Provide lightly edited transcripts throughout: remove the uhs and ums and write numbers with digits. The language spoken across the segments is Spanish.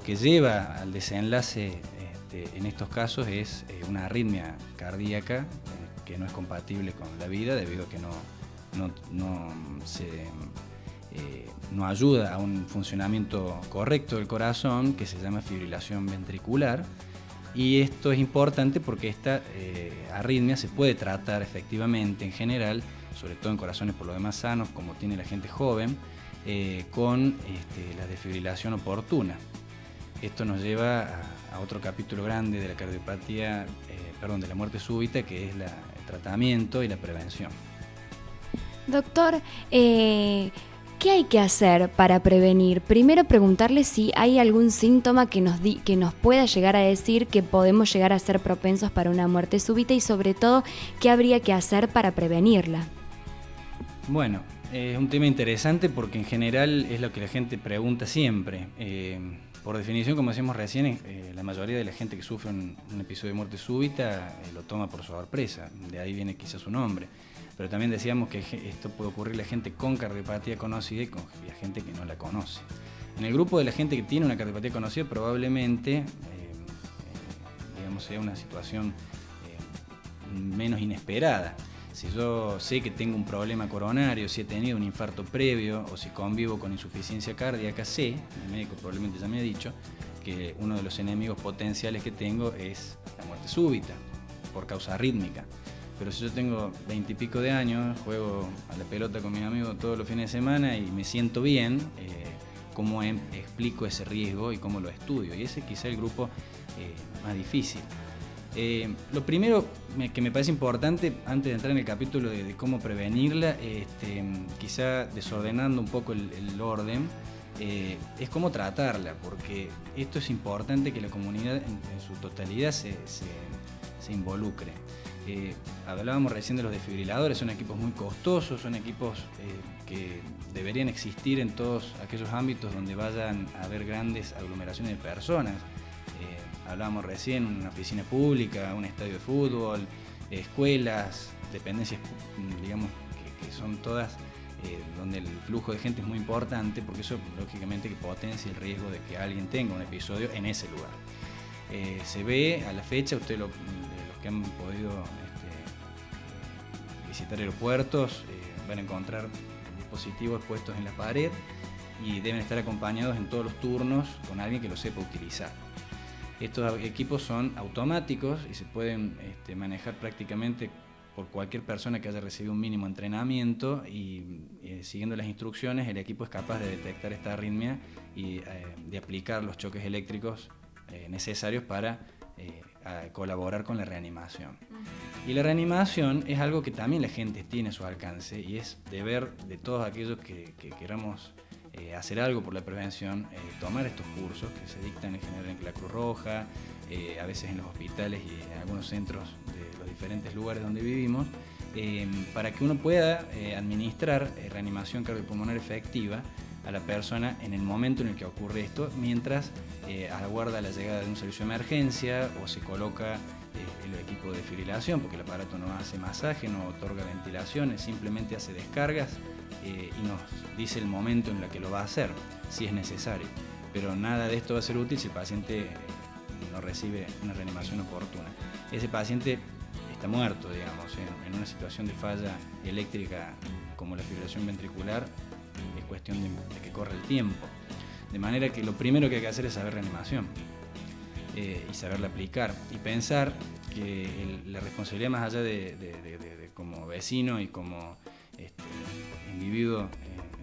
que lleva al desenlace en estos casos es una arritmia cardíaca que no es compatible con la vida debido a que no ayuda a un funcionamiento correcto del corazón, que se llama fibrilación ventricular. Y esto es importante porque esta arritmia se puede tratar efectivamente en general, sobre todo en corazones por lo demás sanos, como tiene la gente joven, con la desfibrilación oportuna. Esto nos lleva a otro capítulo grande de la cardiopatía, de la muerte súbita, que es el tratamiento y la prevención. Doctor, ¿qué hay que hacer para prevenir? Primero preguntarle si hay algún síntoma que nos pueda llegar a decir que podemos llegar a ser propensos para una muerte súbita y sobre todo, ¿qué habría que hacer para prevenirla? Bueno, es un tema interesante porque en general es lo que la gente pregunta siempre. Por definición, como decíamos recién, la mayoría de la gente que sufre un episodio de muerte súbita lo toma por sorpresa, de ahí viene quizás su nombre. Pero también decíamos que esto puede ocurrirle a gente con cardiopatía conocida y a gente que no la conoce. En el grupo de la gente que tiene una cardiopatía conocida probablemente sea una situación menos inesperada. Si yo sé que tengo un problema coronario, si he tenido un infarto previo o si convivo con insuficiencia cardíaca, sé, el médico probablemente ya me ha dicho, que uno de los enemigos potenciales que tengo es la muerte súbita por causa arrítmica. Pero si yo tengo 20 y pico de años, juego a la pelota con mis amigos todos los fines de semana y me siento bien, ¿cómo explico ese riesgo y cómo lo estudio? Y ese quizá es el grupo más difícil. Lo primero que me parece importante, antes de entrar en el capítulo de cómo prevenirla, quizá desordenando un poco el orden, es cómo tratarla, porque esto es importante que la comunidad en su totalidad se involucre. Hablábamos recién de los desfibriladores, son equipos muy costosos, son equipos que deberían existir en todos aquellos ámbitos donde vayan a haber grandes aglomeraciones de personas. Hablábamos recién, una oficina pública, un estadio de fútbol, escuelas, dependencias, digamos, que son todas donde el flujo de gente es muy importante, porque eso lógicamente que potencia el riesgo de que alguien tenga un episodio en ese lugar. Se ve a la fecha, ustedes los que han podido visitar aeropuertos van a encontrar dispositivos puestos en la pared y deben estar acompañados en todos los turnos con alguien que lo sepa utilizar. Estos equipos son automáticos y se pueden manejar prácticamente por cualquier persona que haya recibido un mínimo entrenamiento y siguiendo las instrucciones el equipo es capaz de detectar esta arritmia y de aplicar los choques eléctricos necesarios para colaborar con la reanimación. Y la reanimación es algo que también la gente tiene a su alcance y es deber de todos aquellos que queramos hacer algo por la prevención, tomar estos cursos que se dictan en general en la Cruz Roja, a veces en los hospitales y en algunos centros de los diferentes lugares donde vivimos, para que uno pueda administrar reanimación cardiopulmonar efectiva a la persona en el momento en el que ocurre esto, mientras aguarda la llegada de un servicio de emergencia o se coloca el equipo de fibrilación, porque el aparato no hace masaje, no otorga ventilaciones, simplemente hace descargas y nos dice el momento en el que lo va a hacer, si es necesario. Pero nada de esto va a ser útil si el paciente no recibe una reanimación oportuna. Ese paciente está muerto, digamos, en una situación de falla eléctrica como la fibrilación ventricular, es cuestión de que corra el tiempo. De manera que lo primero que hay que hacer es saber reanimación y saberla aplicar y pensar que la responsabilidad más allá de como vecino y como individuo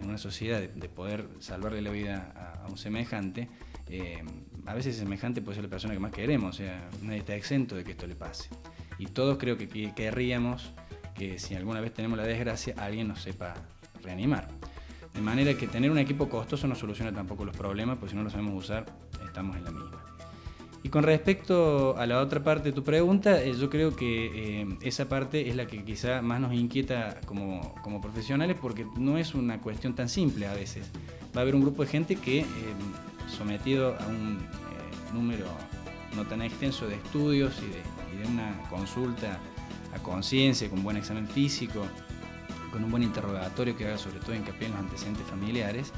en una sociedad de poder salvarle la vida a un semejante, a veces ese semejante puede ser la persona que más queremos, o sea, nadie está exento de que esto le pase. Y todos creo que querríamos que si alguna vez tenemos la desgracia, alguien nos sepa reanimar. De manera que tener un equipo costoso no soluciona tampoco los problemas, porque si no lo sabemos usar, estamos en la misma. Y con respecto a la otra parte de tu pregunta, yo creo que esa parte es la que quizá más nos inquieta como profesionales, porque no es una cuestión tan simple a veces. Va a haber un grupo de gente que, sometido a un número no tan extenso de estudios y de una consulta a conciencia, con buen examen físico, con un buen interrogatorio que haga sobre todo hincapié en los antecedentes familiares,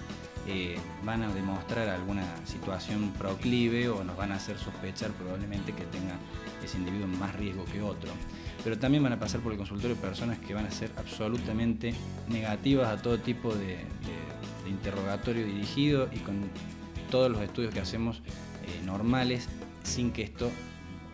van a demostrar alguna situación proclive o nos van a hacer sospechar probablemente que tenga ese individuo más riesgo que otro. Pero también van a pasar por el consultorio personas que van a ser absolutamente negativas a todo tipo de interrogatorio dirigido y con todos los estudios que hacemos normales, sin que esto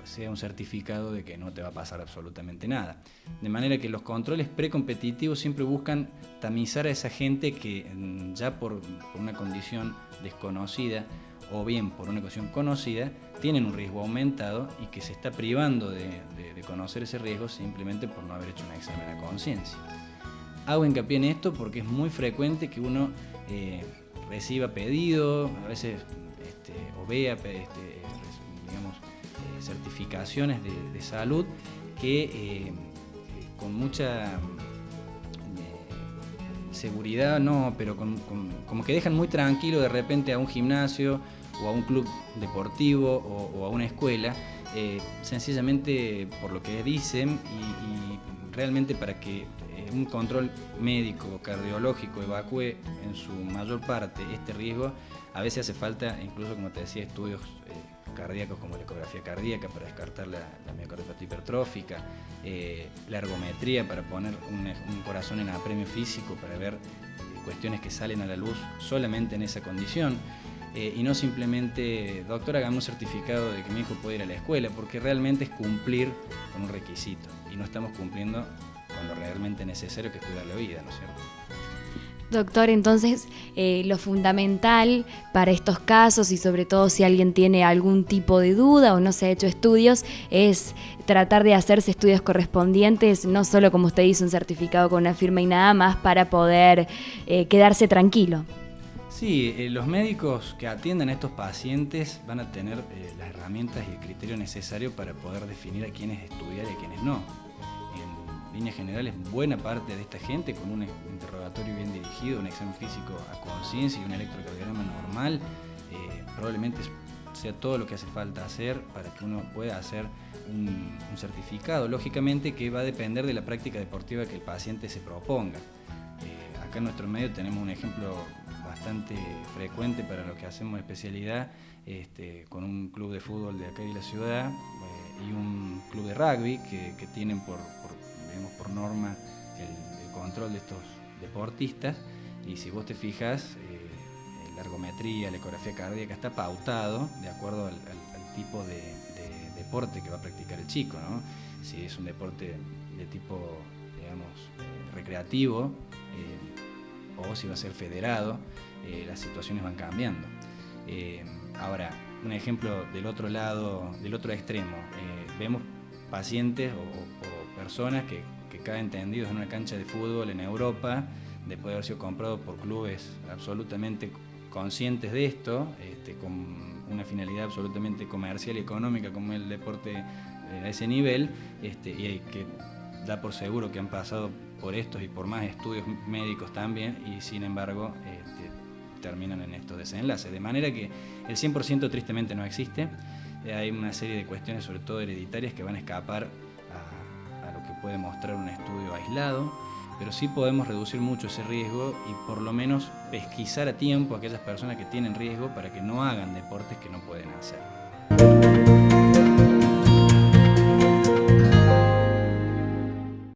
sea un certificado de que no te va a pasar absolutamente nada. De manera que los controles precompetitivos siempre buscan tamizar a esa gente que ya por una condición desconocida o bien por una condición conocida tienen un riesgo aumentado y que se está privando de conocer ese riesgo simplemente por no haber hecho un examen a conciencia. Hago hincapié en esto porque es muy frecuente que uno reciba pedido, a veces o vea certificaciones de salud que con mucha seguridad, no, pero como que dejan muy tranquilo de repente a un gimnasio o a un club deportivo o a una escuela, sencillamente por lo que dicen y realmente para que un control médico, cardiológico evacúe en su mayor parte este riesgo. A veces hace falta, incluso como te decía, estudios cardíacos como la ecografía cardíaca para descartar la miocardiopatía hipertrófica, la ergometría para poner un corazón en apremio físico, para ver cuestiones que salen a la luz solamente en esa condición, y no simplemente, doctor, hagamos un certificado de que mi hijo puede ir a la escuela, porque realmente es cumplir con un requisito y no estamos cumpliendo con lo realmente necesario, que es cuidar la vida, ¿no es cierto? Doctor, entonces lo fundamental para estos casos y sobre todo si alguien tiene algún tipo de duda o no se ha hecho estudios es tratar de hacerse estudios correspondientes, no solo como usted dice un certificado con una firma y nada más para poder quedarse tranquilo. Sí, los médicos que atiendan a estos pacientes van a tener las herramientas y el criterio necesario para poder definir a quiénes estudiar y a quiénes no. En líneas generales, buena parte de esta gente con un interrogatorio bien dirigido, un examen físico a conciencia y un electrocardiograma normal, probablemente sea todo lo que hace falta hacer para que uno pueda hacer un certificado, lógicamente que va a depender de la práctica deportiva que el paciente se proponga. Acá en nuestro medio tenemos un ejemplo bastante frecuente para lo que hacemos de especialidad, con un club de fútbol de acá de la ciudad y un club de rugby que tienen por norma el control de estos deportistas, y si vos te fijas, la ergometría, la ecografía cardíaca está pautado de acuerdo al tipo de deporte que va a practicar el chico, ¿no? Si es un deporte de tipo, digamos, recreativo, o si va a ser federado, las situaciones van cambiando. Ahora, un ejemplo del otro lado, del otro extremo, vemos pacientes o personas que caen tendidos en una cancha de fútbol en Europa, después de haber sido comprado por clubes absolutamente conscientes de esto, con una finalidad absolutamente comercial y económica como el deporte a ese nivel, y que da por seguro que han pasado por estos y por más estudios médicos también, y sin embargo terminan en estos desenlaces. De manera que el 100% tristemente no existe. Hay una serie de cuestiones, sobre todo hereditarias, que van a escapar a lo que puede mostrar un estudio aislado, pero sí podemos reducir mucho ese riesgo y por lo menos pesquisar a tiempo a aquellas personas que tienen riesgo para que no hagan deportes que no pueden hacer.